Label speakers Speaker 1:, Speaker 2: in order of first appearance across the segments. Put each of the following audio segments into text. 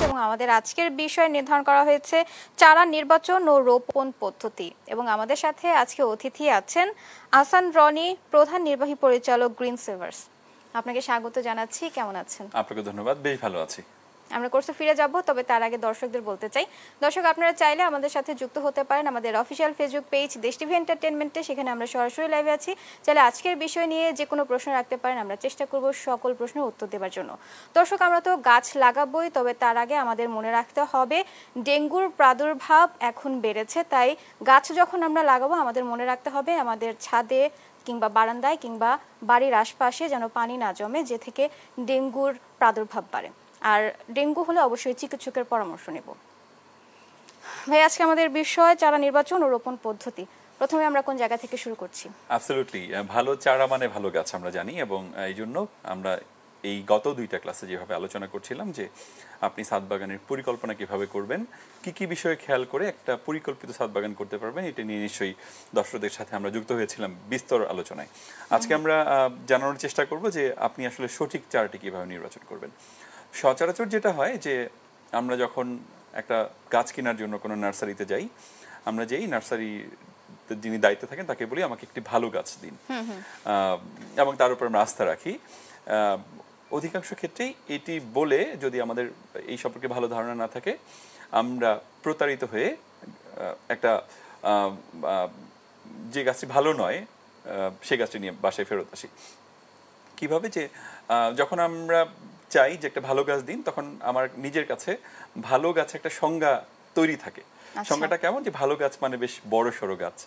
Speaker 1: এবং আমাদের আজকের বিষয় নির্ধারণ করা হয়েছে চারা নির্বাচন ও রোপণ পদ্ধতি। এবং আমাদের সাথে আজকে অতিথি আছেন আহসান রনি, প্রধান নির্বাহী পরিচালক গ্রিন সেভার্স। আপনাকে স্বাগত জানাচ্ছি। কেমন আছেন?
Speaker 2: আপনাকে ধন্যবাদ, বেশ ভালো আছি।
Speaker 1: আমরা কোর্সে ফিরে যাব, তবে তার আগে দর্শকদের বলতে চাই, দর্শক আপনারা চাইলে আমাদের সাথে যুক্ত হতে পারেন আমাদের অফিসিয়াল ফেসবুক পেজ দেশ টিভি এন্টারটেইনমেন্টে। সেখানে আমরা সরাসরি লাইভে আছি। চাইলে আজকের বিষয় নিয়ে যে কোনো প্রশ্ন রাখতে পারেন, আমরা চেষ্টা করব সকল প্রশ্নের উত্তর দেওয়ার জন্য। দর্শক, আমরা তো গাছ লাগাবোই, তবে তার আগে আমাদের মনে রাখতে হবে ডেঙ্গুর প্রাদুর্ভাব এখন বেড়েছে। তাই গাছ যখন আমরা লাগাবো আমাদের মনে রাখতে হবে আমাদের ছাদে কিংবা বারান্দায় কিংবা বাড়ির আশপাশে যেন পানি না জমে, যে থেকে ডেঙ্গুর প্রাদুর্ভাব বাড়ে। আর ডেঙ্গু হলে অবশ্যই চিকিৎসকের পরামর্শ নেব। ভাই, আজকে আমাদের বিষয় চারা নির্বাচন ও রোপণ পদ্ধতি। প্রথমে আমরা কোন জায়গা থেকে শুরু করছি?
Speaker 2: অ্যাবসলিউটলি, ভালো চারা মানে ভালো গাছ আমরা জানি, এবং এই জন্য আমরা এই গত দুইটা ক্লাসে যেভাবে আলোচনা করছিলাম যে আপনি ছাদ বাগানের পরিকল্পনা কিভাবে করবেন, কি কি বিষয়ে খেয়াল করে একটা পরিকল্পিত ছাদ বাগান করতে পারবেন, এটা নিয়ে নিশ্চয়ই দর্শকদের সাথে আমরা যুক্ত হয়েছিলাম বিস্তর আলোচনায়। আজকে আমরা জানানোর চেষ্টা করব যে আপনি আসলে সঠিক চারাটি কিভাবে নির্বাচন করবেন। সচরাচর যেটা হয় যে আমরা যখন একটা গাছ কেনার জন্য কোনো নার্সারিতে যাই, আমরা যেই নার্সারি যিনি দায়িত্বে থাকেন তাকে বলি আমাকে একটি ভালো গাছ দিন, এবং তার উপর আমরা আস্থা রাখি। অধিকাংশ ক্ষেত্রেই এটি বলে যদি আমাদের এই সম্পর্কে ভালো ধারণা না থাকে, আমরা প্রতারিত হয়ে একটা যে গাছটি ভালো নয় সে গাছটি নিয়ে বাসায় ফেরত আসি। কিভাবে যে যখন আমরা চাই যে একটা ভালো গাছ দিন, তখন আমার নিজের কাছে ভালো গাছ একটা সংজ্ঞা তৈরি থাকে। সংজ্ঞাটা কেমন? যে ভালো গাছ মানে বেশ বড় সড়ো গাছ,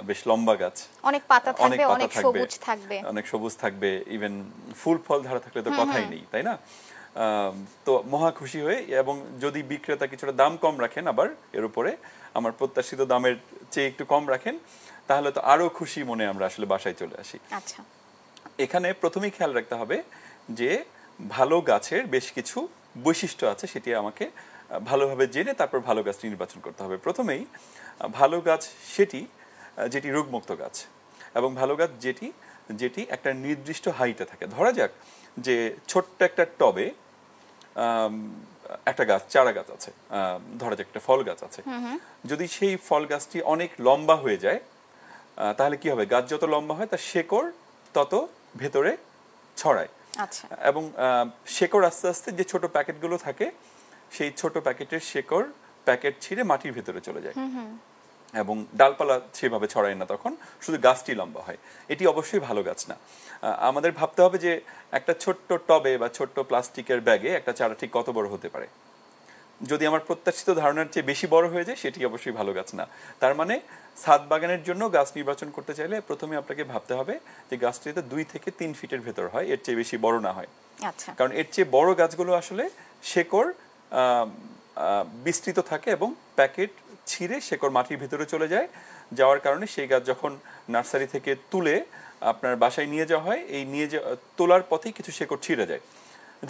Speaker 2: বেশ লম্বা গাছ,
Speaker 1: অনেক পাতা থাকবে, অনেক সবুজ থাকবে,
Speaker 2: অনেক সবুজ থাকবে, ইভেন ফুল ফল ধরা থাকলে তো কথাই নেই, তাই না? তো মহা খুশি হয়ে, এবং যদি বিক্রেতা কিছুটা দাম কম রাখেন, আবার এর উপরে আমার প্রত্যাশিত দামের চেয়ে একটু কম রাখেন, তাহলে তো আরো খুশি মনে আমরা আসলে বাসায় চলে আসি।
Speaker 1: আচ্ছা,
Speaker 2: এখানে প্রথমেই খেয়াল রাখতে হবে যে ভালো গাছের বেশ কিছু বৈশিষ্ট্য আছে, সেটি আমাকে ভালোভাবে জেনে তারপর ভালো গাছটি নির্বাচন করতে হবে। প্রথমেই ভালো গাছ সেটি যেটি রোগমুক্ত গাছ, এবং ভালো গাছ যেটি যেটি একটা নির্দিষ্ট হাইটে থাকে। ধরা যাক যে ছোট্ট একটা টবে একটা গাছ, চারা গাছ আছে, ধরা যাক একটা ফল গাছ আছে। যদি সেই ফল গাছটি অনেক লম্বা হয়ে যায়, তাহলে কি হবে? গাছ যত লম্বা হয় তার শেকড় তত ভেতরে ছড়ায়।
Speaker 1: আচ্ছা,
Speaker 2: এবং শেকড় আস্তে আস্তে যে ছোট প্যাকেটগুলো থাকে, সেই ছোট প্যাকেটের শেকড় প্যাকেট ছিঁড়ে মাটির ভেতরে চলে যায়, এবং ডালপালা সেভাবে ছড়ায় না, তখন শুধু গাছটি লম্বা হয়। এটি অবশ্যই ভালো গাছ না। আমাদের ভাবতে হবে যে একটা ছোট্ট টবে বা ছোট্ট প্লাস্টিকের ব্যাগে একটা চারা ঠিক কত বড় হতে পারে। যদি আমার প্রত্যাশিত ধারণার চেয়ে বেশি বড় হয়ে যায়, সেটি অবশ্যই ভালো গাছ না। তার মানে ছাদ বাগানের জন্য গাছ নির্বাচন করতে চাইলে প্রথমে আপনাকে ভাবতে হবে যে গাছটি যাতে 2 থেকে 3 ফিটের ভেতর হয়, এর চেয়ে বেশি বড় না হয়।
Speaker 1: আচ্ছা,
Speaker 2: কারণ এর চেয়ে বড় গাছগুলো আসলে শেকড় বিস্তৃত থাকে, এবং প্যাকেট ছিঁড়ে শেকড় মাটির ভিতরে চলে যায়। যাওয়ার কারণে সেই গাছ যখন নার্সারি থেকে তুলে আপনার বাসায় নিয়ে যাওয়া হয়, এই তোলার পথেই কিছু শেকড় ছিঁড়ে যায়,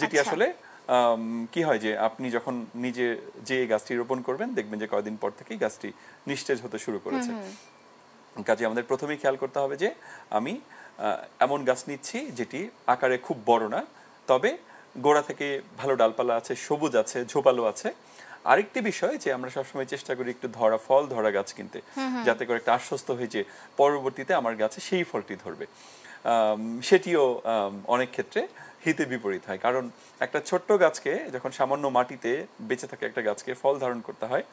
Speaker 2: যেটি আসলে কি হয় যে আপনি যখন নিজে যে গাছটি রোপণ করবেন, দেখবেন যে কয়েকদিন পর থেকেই গাছটি নিস্তেজ হতে শুরু করেছে। কাজে আমাদের প্রথমেই খেয়াল করতে হবে যে আমি এমন গাছ নিচ্ছি যেটি আকারে খুব বড় না, তবে গোড়া থেকে ভালো ডালপালা আছে, সবুজ আছে, ঝোপালো আছে। আরেকটি বিষয় যে আমরা সবসময় চেষ্টা করি একটু ফল ধরা গাছ কিনতে, যাতে করে একটা আশ্বস্ত হয়ে যে পরবর্তীতে আমার গাছে সেই ফলটি ধরবে। সেটিও অনেক ক্ষেত্রে হিতে বিপরীত হয়, কারণ একটা ছোট্ট গাছকে যখন সামান্য মাটিতে বেঁচে থাকে একটা গাছকে ফল ধারণ করতে হয়,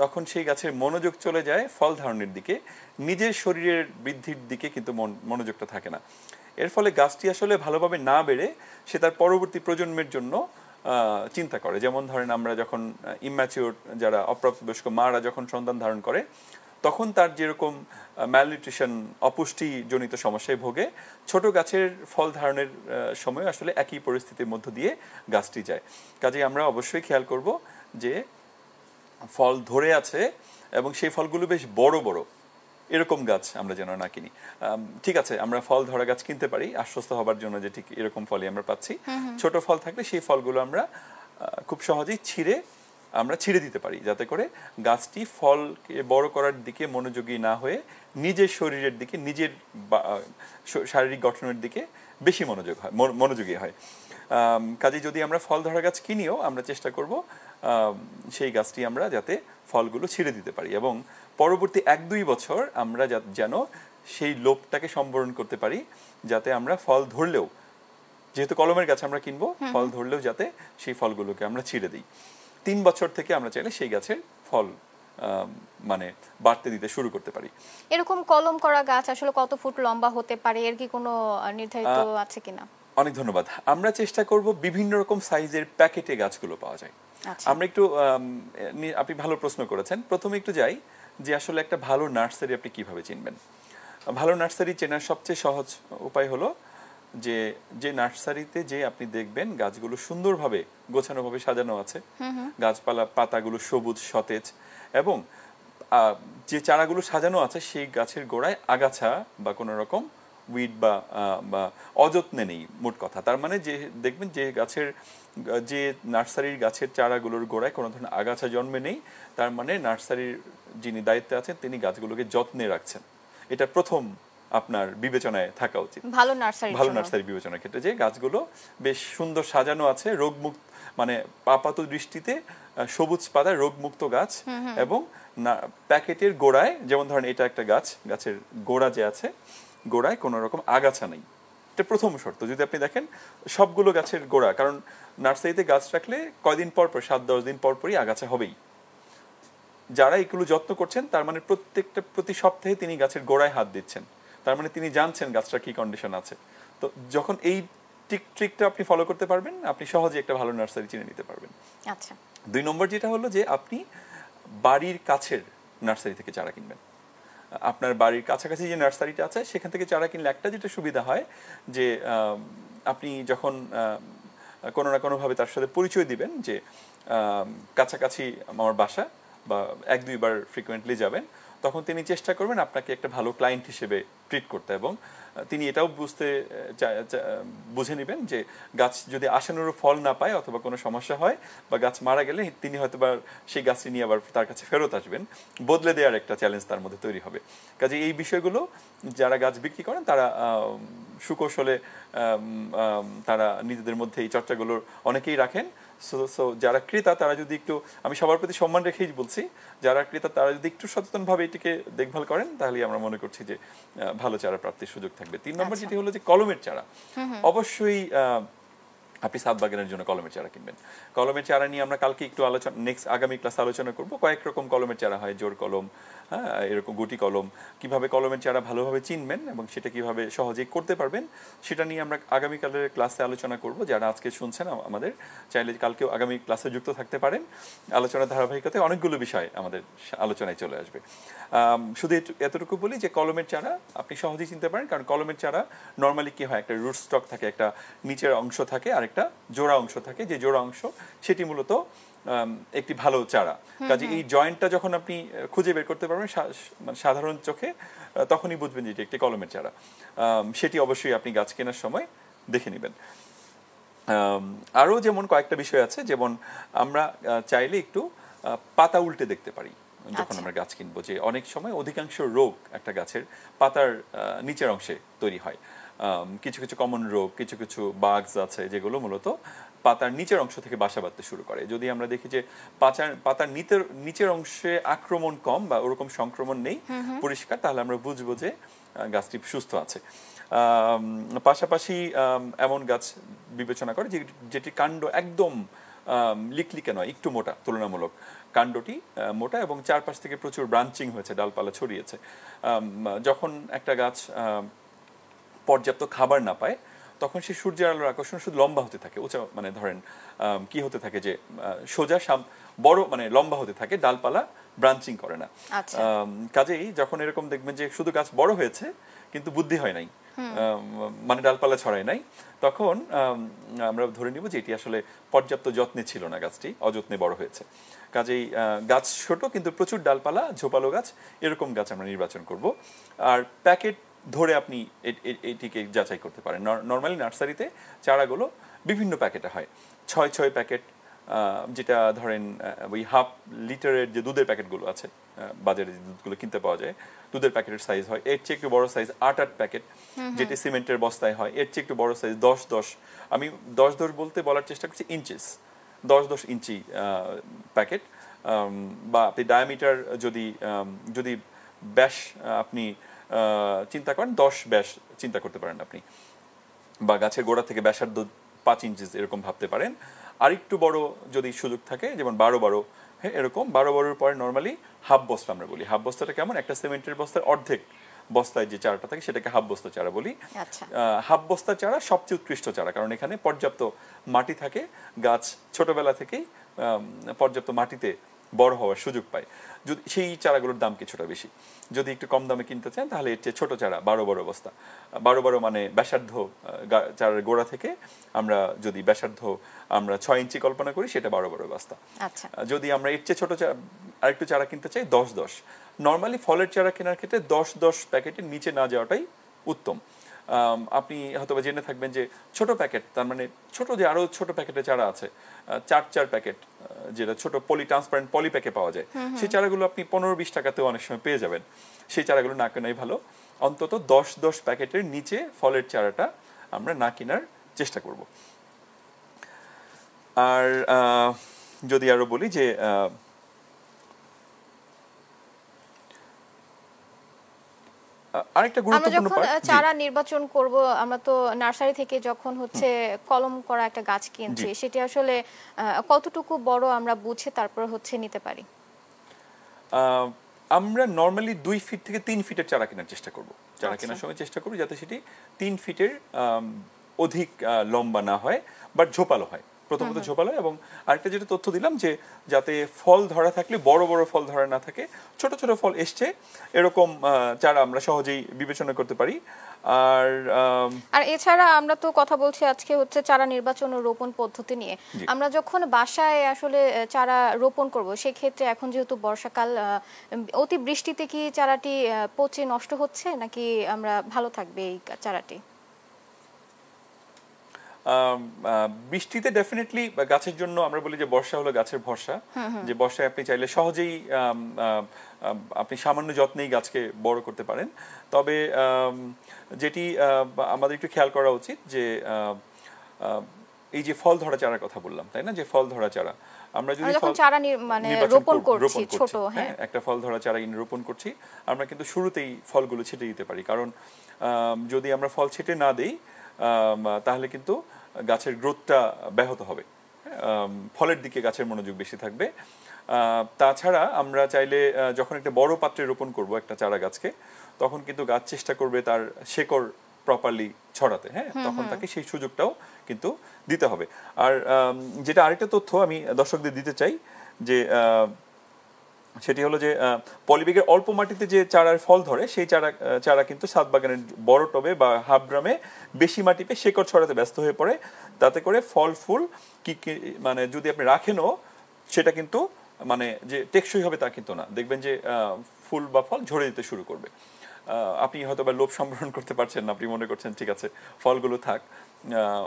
Speaker 2: তখন সেই গাছের মনোযোগ চলে যায় ফল ধারণের দিকে, নিজের শরীরের বৃদ্ধির দিকে কিন্তু মনোযোগটা থাকে না। এর ফলে গাছটি আসলে ভালোভাবে না বেড়ে সে তার পরবর্তী প্রজন্মের জন্য চিন্তা করে। যেমন ধরেন আমরা যখন ইম্যাচিওর, যারা অপ্রাপ্তবয়স্ক মারা যখন সন্তান ধারণ করে, তখন তার যেরকম ম্যালনিউট্রিশন, অপুষ্টিজনিত সমস্যায় ভোগে, ছোট গাছের ফল ধারণের সময় আসলে একই পরিস্থিতির মধ্য দিয়ে গাছটি যায়। কাজেই আমরা অবশ্যই খেয়াল করব যে ফল ধরে আছে এবং সেই ফলগুলো বেশ বড় বড়, এরকম গাছ আমরা যেন না কিনি। ঠিক আছে, আমরা ফল ধরা গাছ কিনতে পারি আশ্বস্ত হবার জন্য যে ঠিক এরকম ফলই আমরা পাচ্ছি। ছোট ফল থাকলে সেই ফলগুলো আমরা খুব সহজেই ছিঁড়ে আমরা ছিঁড়ে দিতে পারি, যাতে করে গাছটি ফলকে বড় করার দিকে মনোযোগী না হয়ে নিজের শরীরের দিকে, নিজের শারীরিক গঠনের দিকে বেশি মনোযোগী হয়। কাজে যদি আমরা ফল ধরা গাছ কিনিও আমরা চেষ্টা করব সেই গাছটি আমরা যাতে ফলগুলো ছিঁড়ে দিতে পারি, এবং পরবর্তী 1-2 বছর আমরা যেন সেই লোভটাকে সম্বরণ করতে পারি, যাতে আমরা ফল ধরলেও, যেহেতু কলমের গাছ আমরা কিনবো, ফল ধরলেও যাতে সেই ফলগুলোকে আমরা ছিঁড়ে দিই। 3 বছর থেকে আমরা চাইলে সেই গাছের ফল মানে বাড়তে দিতে শুরু করতে পারি।
Speaker 1: এরকম কলম করা গাছ আসলে কত ফুট লম্বা হতে পারে, এর কি কোনো নির্ধারিত আছে কিনা?
Speaker 2: অনেক ধন্যবাদ। আমরা চেষ্টা করব বিভিন্ন রকম সাইজের প্যাকেটে গাছগুলো পাওয়া যায়। আমরা একটু আপনি ভালো প্রশ্ন করেছেন। প্রথমে একটু যাই যে আসলে একটা ভালো নার্সারি আপনি কিভাবে চিনবেন। ভালো নার্সারি চেনার সবচেয়ে সহজ উপায় হলো যে নার্সারিতে যে আপনি দেখবেন গাছগুলো সুন্দরভাবে গোছানোভাবে সাজানো আছে, গাছপালা পাতাগুলো সবুজ সতেজ, এবং যে চারাগুলো সাজানো আছে সেই গাছের গোড়ায় আগাছা বা কোনো রকম উইড বা অযত্নে নেই, মোট কথা। তার মানে যে দেখবেন যে নার্সারির গাছের চারাগুলোর গোড়ায় কোনো ধরনের আগাছা জন্মে নেই, তার মানে নার্সারির যিনি দায়িত্বে আছেন তিনি গাছগুলোকে যত্নে রাখছেন। এটা প্রথম আপনার বিবেচনায় থাকা উচিত ভালো নার্সারি বিবেচনার ক্ষেত্রে, যে গাছগুলো বেশ সুন্দর সাজানো আছে, রোগমুক্ত, মানে আপাত দৃষ্টিতে সবুজ পাতা রোগমুক্ত গাছ, এবং প্যাকেটের গোড়ায়, যেমন ধরেন এটা একটা গাছের গোড়া যে আছে, গোড়ায় কোনো রকম আগাছা নেই। এটা প্রথম শর্ত। যদি আপনি দেখেন সবগুলো গাছের গোড়া, কারণ নার্সারিতে গাছ রাখলে কয়দিন পর 7-10 দিন পরই আগাছা হবেই। যারা এগুলো যত্ন করছেন তার মানে প্রতি সপ্তাহে তিনি গাছের গোড়ায় হাত দিচ্ছেন, তার মানে তিনি জানছেন গাছটা কি কন্ডিশন আছে। তো যখন এই ট্রিকটা আপনি ফলো করতে পারবেন, আপনি সহজে একটা ভালো নার্সারি চিনে নিতে পারবেন।
Speaker 1: আচ্ছা,
Speaker 2: 2 নম্বর যেটা হলো যে আপনি বাড়ির কাছের নার্সারি থেকে চারা কিনবেন। আপনার বাড়ির কাছাকাছি যে নার্সারিটা আছে সেখান থেকে চারা কিনলে একটা যেটা সুবিধা হয় যে আপনি যখন কোনো না কোনোভাবে তার সাথে পরিচয় দিবেন যে কাছাকাছি আমার বাসা, বা 1-2 বার ফ্রিকোয়েন্টলি যাবেন, তখন তিনি চেষ্টা করবেন আপনাকে একটা ভালো ক্লায়েন্ট হিসেবে ট্রিট করতে, এবং তিনি এটাও বুঝে নেবেন যে গাছ যদি আশানুরূপ ফল না পায় অথবা কোনো সমস্যা হয় বা গাছ মারা গেলে তিনি হয়তো বা সেই গাছটি নিয়ে আবার তার কাছে ফেরত আসবেন, বদলে দেওয়ার একটা চ্যালেঞ্জ তার মধ্যে তৈরি হবে। কাজে এই বিষয়গুলো যারা গাছ বিক্রি করেন তারা সুকৌশলে তারা নিজেদের মধ্যে এই চর্চাগুলোর অনেকেই রাখেন। সো যারা ক্রেতা তারা যদি একটু, আমি সবার প্রতি সম্মান রেখেই বলছি, যারা ক্রেতা তারা যদি একটু সচেতনভাবে এটিকে দেখভাল করেন তাহলে আমরা মনে করছি যে ভালো চারা প্রাপ্তির সুযোগ থাকবে। 3 নম্বর যেটি হলো যে কলমের চারা। অবশ্যই আপনি ছাদ বাগানের জন্য কলমের চারা কিনবেন। কলমের চারা নিয়ে আমরা কালকে একটু আগামী ক্লাসে আলোচনা করব। কয়েক রকম কলমের চারা হয়, জোর কলম, হ্যাঁ, এরকম গুটি কলম। কিভাবে কলমের চারা ভালোভাবে চিনবেন এবং সেটা কিভাবে সহজেই করতে পারবেন সেটা নিয়ে আমরা আগামীকালের ক্লাসে আলোচনা করব। যারা আজকে শুনছেন আমাদের চাইলে কালকেও আগামী ক্লাসে যুক্ত থাকতে পারেন। আলোচনার ধারাবাহিকতায় অনেকগুলো বিষয় আমাদের আলোচনায় চলে আসবে। শুধু এতটুকু বলি যে কলমের চারা আপনি সহজেই চিনতে পারেন, কারণ কলমের চারা নর্মালি কি হয়, একটা রুট স্টক থাকে, একটা নিচের অংশ থাকে আর একটা জোড়া অংশ থাকে। যে জোড়া অংশ সেটি মূলত একটি ভালো চারা। কাজে এই জয়েন্টটা যখন আপনি খুঁজে বের করতে পারবেন সাধারণ চোখে, তখনই বুঝবেন যে এটি একটি কলমের চারা। সেটি অবশ্যই আপনি গাছ কেনার সময় দেখে নেবেন। আরও যেমন কয়েকটা বিষয় আছে, যেমন আমরা চাইলে একটু পাতা উল্টে দেখতে পারি যখন আমরা গাছ কিনবো, যে অনেক সময় অধিকাংশ রোগ একটা গাছের পাতার নিচের অংশে তৈরি হয়। কিছু কিছু কমন রোগ, কিছু কিছু বাগস আছে যেগুলো মূলত পাতার নিচের অংশ থেকে বাসা বাঁধতে শুরু করে। যদি আমরা দেখি যে পাতার নিচের অংশে আক্রমণ কম বা ওরকম সংক্রমণ নেই, পরিষ্কার, তাহলে আমরা বুঝবো যে গাছটি সুস্থ আছে। পাশাপাশি এমন গাছ বিবেচনা করে যেটি কাণ্ড একদম লিকলিকে নয়, একটু মোটা, তুলনামূলক কাণ্ডটি মোটা এবং চারপাশ থেকে প্রচুর ব্রাঞ্চিং হয়েছে, ডালপালা ছড়িয়েছে। যখন একটা গাছ পর্যাপ্ত খাবার না পায় তখন সে সূর্যের আলোর আকর্ষণ শুধু লম্বা হতে থাকে, উঁচা, মানে ধরেন কি হতে থাকে যে সোজা বড়, মানে লম্বা হতে থাকে, ডালপালা ব্রাঞ্চিং করে না। কাজেই যখন এরকম দেখবেন যে শুধু গাছ বড় হয়েছে কিন্তু বুদ্ধি হয় নাই, মানে ডালপালা ছড়ায় নাই, তখন আমরা ধরে নিব যে এটি আসলে পর্যাপ্ত যত্নে ছিল না, গাছটি অযত্নে বড় হয়েছে। কাজেই গাছ ছোট কিন্তু প্রচুর ডালপালা, ঝোপালো গাছ, এরকম গাছ আমরা নির্বাচন করব। আর প্যাকেট ধরে আপনি এটিকে যাচাই করতে পারেন। নর্মালি নার্সারিতে চারাগুলো বিভিন্ন প্যাকেটে হয়, 6 প্যাকেট, যেটা ধরেন ওই হাফ লিটারের যে দুধের প্যাকেটগুলো আছে বাজারে যে দুধগুলো কিনতে পাওয়া যায় দুধের প্যাকেটের সাইজ হয় এর চেয়ে একটু বড় সাইজ ৮ প্যাকেট যেটি সিমেন্টের বস্তায় হয় এর চেয়ে একটু বড় সাইজ ১০ আমি ১০ বলতে বলার চেষ্টা করছি ইঞ্চিস ১০ ইঞ্চি প্যাকেট বা আপনি ডায়ামিটার যদি ব্যাস আপনি চিন্তা করেন ১০ ব্যাস চিন্তা করতে পারেন আপনি বা গাছের গোড়া থেকে ব্যাসার্ধ ৫ ইঞ্চিস এরকম ভাবতে পারেন আরেকটু বড় যদি সুযোগ থাকে যেমন ১২ হ্যাঁ এরকম ১২ পরে নর্মালি হাফ বস্তা আমরা বলি হাফ বস্তাটা কেমন একটা সিমেন্টের বস্তার অর্ধেক বস্তায় যে চারাটা থাকে সেটাকে হাফ বস্তা চারা বলি হাফ বস্তা চারা সবচেয়ে উৎকৃষ্ট চারা কারণ এখানে পর্যাপ্ত মাটি থাকে গাছ ছোটবেলা থেকেই পর্যাপ্ত মাটিতে বড় হওয়ার সুযোগ পায় যদি সেই চারাগুলোর দাম কিছুটা বেশি যদি একটু কম দামে কিনতে চান তাহলে এর চেয়ে ছোট চারা ১২ বস্তা ১২ মানে ব্যাসার্ধ চারার গোড়া থেকে আমরা যদি ব্যাসার্ধ আমরা ৬ ইঞ্চি কল্পনা করি সেটা ১২ বস্তা যদি আমরা এর চেয়ে ছোট আরেকটু চারা কিনতে চাই ১০ নর্মালি ফলের চারা কেনার ক্ষেত্রে ১০ প্যাকেটের নিচে না যাওয়াটাই উত্তম আপনি হয়তো জেনে থাকবেন যে ছোট প্যাকেট তার মানে ছোট যে আরো ছোট প্যাকেটের চারা আছে ৪ প্যাকেট যেটা ছোট পলি ট্রান্সপারেন্ট পলি প্যাকে পাওয়া যায় সেই চারাগুলো আপনি ১৫-২০ টাকাতেও অনেক সময় পেয়ে যাবেন সেই চারাগুলো না কেনাই ভালো অন্তত ১০ প্যাকেটের নিচে ফলের চারাটা আমরা না কেনার চেষ্টা করব আর যদি আরো বলি যে
Speaker 1: আরেকটা গুরুত্বপূর্ণ পার্ট আমরা যখন চারা নির্বাচন করব আমরা তো নার্সারি থেকে যখন হচ্ছে কলম করা একটা গাছ কিনছি সেটা আসলে কতটুকু বড় আমরা বুঝে তারপর হচ্ছে নিতে পারি
Speaker 2: আমরা নরমালি ২ ফিট থেকে ৩ ফিটের চারা কেনার চেষ্টা করব চারা কেনার সময় চেষ্টা করব যাতে সেটি ৩ ফিটের অধিক লম্বা না হয় বাট ঝোপালো হয় প্রথমত ঝোপালো এবং আরেকটা যেটা তথ্য দিলাম যে যাতে ফল ধরা থাকলে বড় বড় ফল ধরা না থাকে ছোট ছোট ফল এসছে এরকম চারা আমরা সহজেই বিবেচনা করতে পারি
Speaker 1: আর এছাড়া আমরা তো কথা বলছি আজকে হচ্ছে চারা নির্বাচন ও রোপণ পদ্ধতি নিয়ে আমরা যখন বাসায় আসলে চারা রোপণ করব সেই ক্ষেত্রে এখন যেহেতু বর্ষাকাল অতি বৃষ্টিতে কি চারাটি পচে নষ্ট হচ্ছে নাকি আমরা ভালো থাকবে এই চারাটি
Speaker 2: বৃষ্টিতে ডেফিনেটলি গাছের জন্য আমরা বলি যে বর্ষা হলো গাছের ভরসা যে বর্ষায় আপনি চাইলে সহজেই আপনি সামান্য যত্নেই গাছকে বড় করতে পারেন তবে যেটি আমাদের একটু খেয়াল করা উচিত যে এই যে ফল ধরা চারার কথা বললাম তাই না যে ফল ধরা চারা আমরা যদি
Speaker 1: চারা মানে রোপণ করছি ছোট হ্যাঁ
Speaker 2: একটা ফল ধরা চারা রোপণ করছি আমরা কিন্তু শুরুতেই ফলগুলো ছিটে দিতে পারি কারণ যদি আমরা ফল ছিটে না দেই তাহলে কিন্তু গাছের গ্রোথটা ব্যাহত হবে ফলের দিকে গাছের মনোযোগ বেশি থাকবে তাছাড়া আমরা চাইলে যখন একটা বড় পাত্রে রোপণ করব একটা চারা গাছকে তখন কিন্তু গাছ চেষ্টা করবে তার শেকড় প্রপারলি ছড়াতে হ্যাঁ তখন তাকে সেই সুযোগটাও কিন্তু দিতে হবে আর যেটা আরেকটা তথ্য আমি দর্শকদের দিতে চাই যে সেটি হলো যে পলিব্যাগের অল্প মাটিতে যে চারার ফল ধরে সেই চারা কিন্তু ছাদ বাগানের বড় টবে বা হাফ ড্রামে বেশি মাটি পেয়ে শেকড় ছড়াতে ব্যস্ত হয়ে পড়ে তাতে করে ফল ফুল কি মানে যদি আপনি রাখেনও সেটা কিন্তু মানে যে টেকসই হবে তা কিন্তু না দেখবেন যে ফুল বা ফল ঝরে দিতে শুরু করবে আপনি হয়তো বা লোভ সম্বরণ করতে পারছেন না আপনি মনে করছেন ঠিক আছে ফলগুলো থাক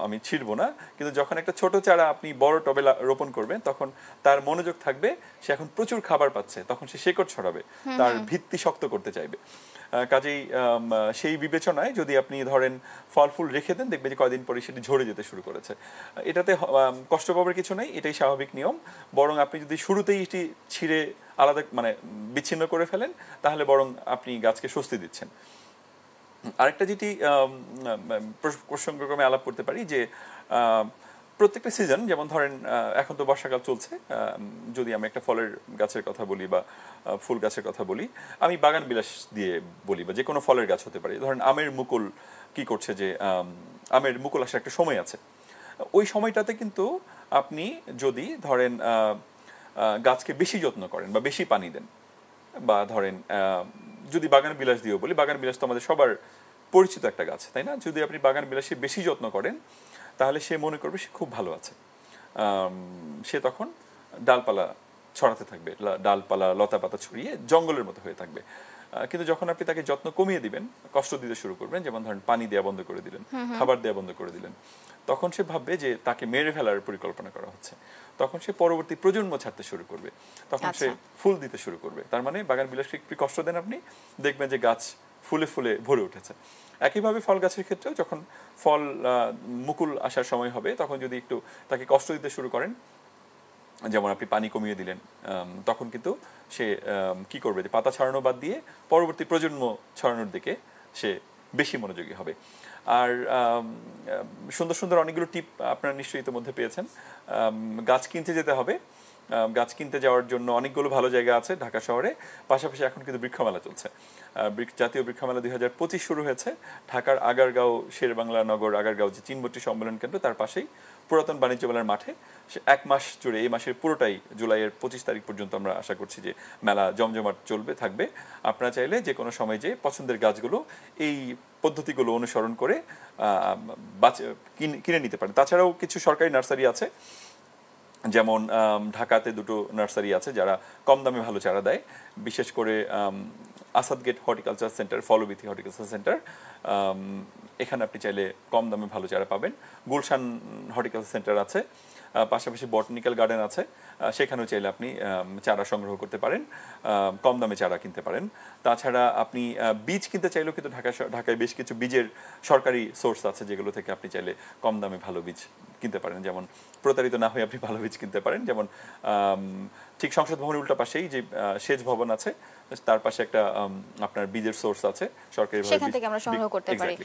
Speaker 2: আমি ছিড়বো না কিন্তু যখন একটা ছোট চারা আপনি বড় টবে রোপণ করবেন তখন তার মনোযোগ থাকবে সে এখন প্রচুর খাবার পাচ্ছে তখন সে শেকড় ছড়াবে তার ভিত্তি শক্ত করতে চাইবে কাজেই সেই বিবেচনায় যদি আপনি ধরেন ফল ফুল রেখে দেন দেখবেন যে কয়েকদিন পরে সেটি ঝরে যেতে শুরু করেছে এটাতে কষ্ট পাবার কিছু নেই এটাই স্বাভাবিক নিয়ম বরং আপনি যদি শুরুতেই এটি ছিঁড়ে আলাদা মানে বিচ্ছিন্ন করে ফেলেন তাহলে বরং আপনি গাছকে স্বস্তি দিচ্ছেন আরেকটা যেটি প্রসঙ্গক্রমে আলাপ করতে পারি যে প্রত্যেকটা সিজন যেমন ধরেন এখন তো বর্ষাকাল চলছে যদি আমি একটা ফলের গাছের কথা বলি বা ফুল গাছের কথা বলি আমি বাগান বিলাস দিয়ে বলি বা যে কোনো ফলের গাছ হতে পারে ধরেন আমের মুকুল কি করছে যে আমের মুকুল আসার একটা সময় আছে ওই সময়টাতে কিন্তু আপনি যদি ধরেন গাছকে বেশি যত্ন করেন বা বেশি পানি দেন বা ধরেন যদি বাগান বিলাস দিয়েও বলি বাগান বিলাস তো আমাদের সবার পরিচিত একটা গাছ তাই না যদি আপনি বাগান বিলাসে বেশি যত্ন করেন তাহলে সে মনে করবে সে খুব ভালো আছে সে তখন ডালপালা ছড়াতে থাকবে ডালপালা লতা পাতা ছড়িয়ে জঙ্গলের মতো হয়ে থাকবে কিন্তু যখন আপনি তাকে যত্ন কমিয়ে দিবেন, কষ্ট দিতে শুরু করবেন, যেমন ধরেন পানি দেওয়া বন্ধ করে দিলেন, খাবার দেওয়া বন্ধ করে দিলেন, তখন সে ভাববে যে তাকে মেরে ফেলার পরিকল্পনা করা হচ্ছে। তখন সে পরবর্তী প্রজন্ম ছাড়তে শুরু করবে, তখন সে ফুল দিতে শুরু করবে। তার মানে বাগান বিলাসকে একটু কষ্ট দেন আপনি, দেখবেন যে গাছ ফুলে ফুলে ভরে উঠেছে। একইভাবে ফল গাছের ক্ষেত্রেও যখন ফল মুকুল আসার সময় হবে, তখন যদি একটু তাকে কষ্ট দিতে শুরু করেন, যেমন আপনি পানি কমিয়ে দিলেন, তখন কিন্তু সে কি করবে, যে পাতা ছড়ানো বাদ দিয়ে পরবর্তী প্রজন্ম ছড়ানোর দিকে সে বেশি মনোযোগী হবে। আর সুন্দর সুন্দর অনেকগুলো টিপ আপনারা নিশ্চয়ই ইতিমধ্যে পেয়েছেন। গাছ কিনতে যেতে হবে, গাছ কিনতে যাওয়ার জন্য অনেকগুলো ভালো জায়গা আছে ঢাকা শহরে। পাশাপাশি এখন কিন্তু বৃক্ষমেলা চলছে, জাতীয় বৃক্ষমেলা 2025 শুরু হয়েছে ঢাকার আগারগাঁও শেরেবাংলা নগর আগারগাঁও যে চীনবট্টি সম্মেলন কেন্দ্র, তার পাশেই পুরাতন বাণিজ্য মেলার মাঠে। এক মাস জুড়ে, এই মাসের পুরোটাই, জুলাইয়ের 25 তারিখ পর্যন্ত আমরা আশা করছি যে মেলা জমজমাট চলবে, থাকবে। আপনারা চাইলে যে কোনো সময় যে পছন্দের গাছগুলো এই পদ্ধতিগুলো অনুসরণ করে কিনে নিতে পারেন। তাছাড়াও কিছু সরকারি নার্সারি আছে, যেমন ঢাকাতে দুটো নার্সারি আছে যারা কম দামে ভালো চারা দেয়, বিশেষ করে Asad gate horticulture centre, Falbithi horticulture centre, এখানে আপনি চাইলে কম দামে ভালো চারা পাবেন। গুলশান হর্টিকালচার সেন্টার আছে, পাশাপাশি বটানিক্যাল গার্ডেন আছে, সেখানেও চাইলে আপনি চারা সংগ্রহ করতে পারেন, কম দামে চারা কিনতে পারেন। তাছাড়া আপনি বীজ কিনতে চাইলেও কিন্তু ঢাকায় বেশ কিছু বীজের সরকারি সোর্স আছে, যেগুলো থেকে আপনি চাইলে কম দামে ভালো বীজ কিনতে পারেন, যেমন প্রতারিত না হয়ে আপনি ভালো বীজ কিনতে পারেন। যেমন ঠিক সংসদ ভবনের উল্টা পাশেই যে সেচ ভবন আছে, তার পাশে একটা আপনার বীজের সোর্স আছে সরকারি,
Speaker 1: সেখান থেকে আমরা সংগ্রহ করতে পারি।